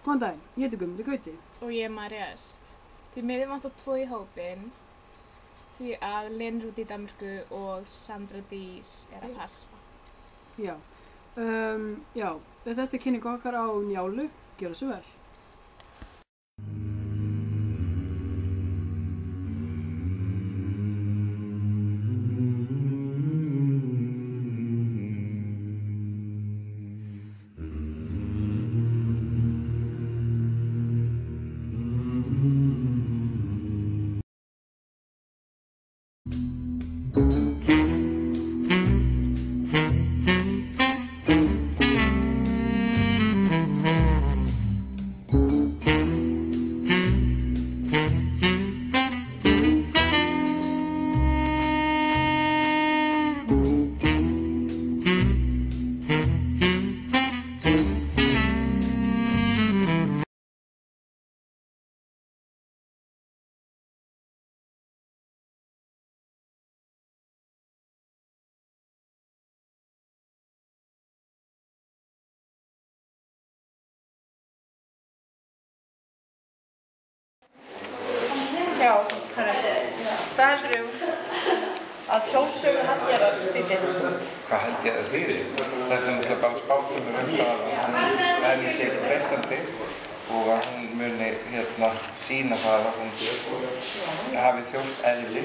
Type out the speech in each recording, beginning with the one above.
Góðan daginn, ég heiti Guðmundur Gauti. Og ég María Ösp. Því miður vantar 2 í hópinn, því að Linn er út í Danmörku og Sandra Dís er að passa. Já, þetta er kynning okkar á Njálu, gjörðu svo vel. Já, hvað heldur þú að hjólsögur Hallgerðar þýði? Hvað held ég að það þýði? Þetta er náttúrulega bara spátumur það að hún henni sé treystandi og að hún muni sýna það að hún hafi þjóðseðli.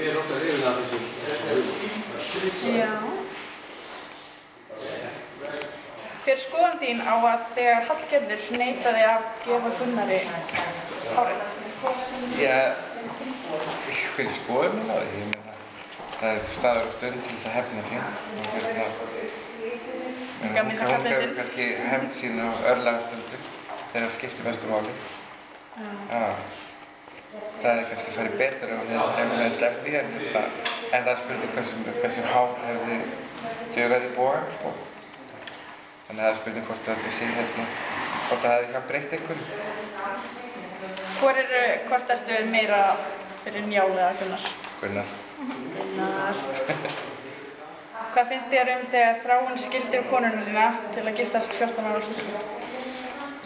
Já. Hver er skoðun þín á að þegar Hallgerður neitaði að gefa Gunnari hárið? Já, hver er skoðun á því? Ég meina, það er staður og stund til þess að hefna sín. Hún hefur kannski hefnt sín á örlagastundum þegar það skiptir mestu máli. Það er kannski farið betur ef hún hefði skemmilega sleppt í en það er spurning hversu hár hefði tugað í bogann, sko. Þannig að það er spurning hvort þetta sé hvort það hefði eitthvað breytt einhverju. Hvort ertu meira fyrir Njálu eða Gunnar? Gunnar. Gunnar. Hvað finnst þér þegar Þráinn skildi konuna sína til að giftast 14 ára stúlku?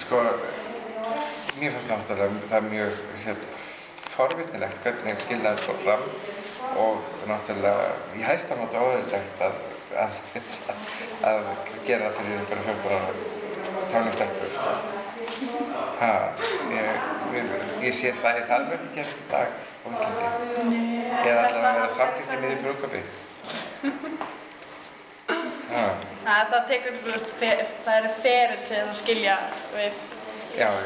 Sko, mér fannst náttúrulega það mjög forvitnilegt hvernig skilnaðurinn fór fram og náttúrulega í hæsta máta óeðlilegt að gera það fyrir einhverja 14 ára tónliststelpu. Ég sæði það mjög gerst í dag á Íslandi. Eða allavega að vera samþykkt í miðju brúðkaupi. Það tekur, það er ferill til að skilja við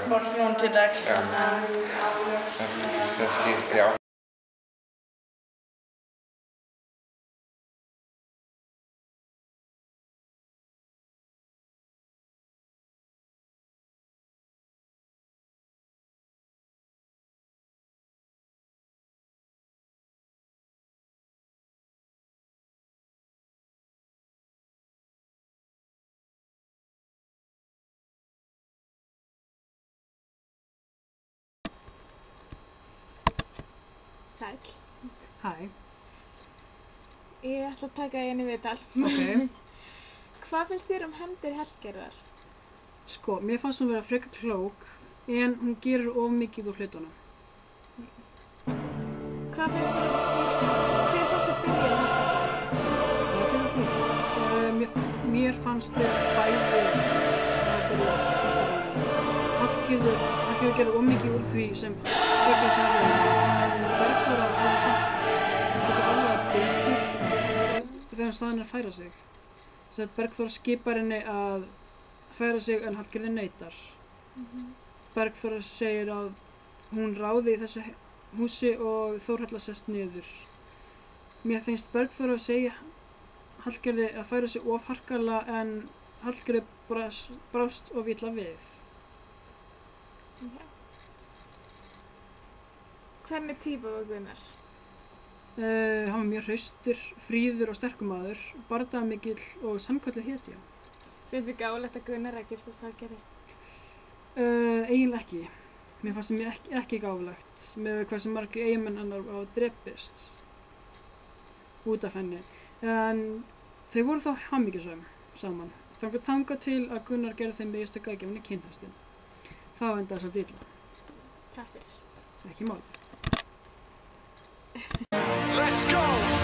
fólk núna til dags. Já. Sæl. Hæ. Ég ætla að taka einu viðtal. Ok. Hvað finnst þér hefndir Hallgerðar? Sko, mér fannst hún vera frekar klók, en hún gerir of mikið úr hlutunum. Hvað finnst þér hver fannst þér byrja Hallgerðar? Það er fyrir flott. Mér fannst þér bæði að byrja Hallgerður gerir of mikið úr því sem frekar en Bergþóra hafði sagt þetta alveg betur þegar staðan er að færa sig. Þess að Bergþóra skipar henni að færa sig en Hallgerður neitar. Bergþóra segir að hún ráði í þessu húsi og Þórhalla sest niður. Mér finnst Bergþóra að segja Hallgerði að færa sig of harkalega en Hallgerður brást of illa við. Hvernig típa var Gunnar? Hann var mjög hraustur, fríður og sterkur maður, bardagamikill og samkvæmlega hetja. Finnst þér gáfulegt að Gunnar að giftast Hallgerði? Eiginlega ekki. Mér fannst það ekki gáfulegt með hversu margir eiginmenn hennar hafa drepist út af henni. En þau voru þá hamingjusöm saman. Þangað til að Gunnar gerði þeim mistök að gefa henni kynhæstin. þá endaði svo illa. Takk fyrir. Ekki mál. Let's go!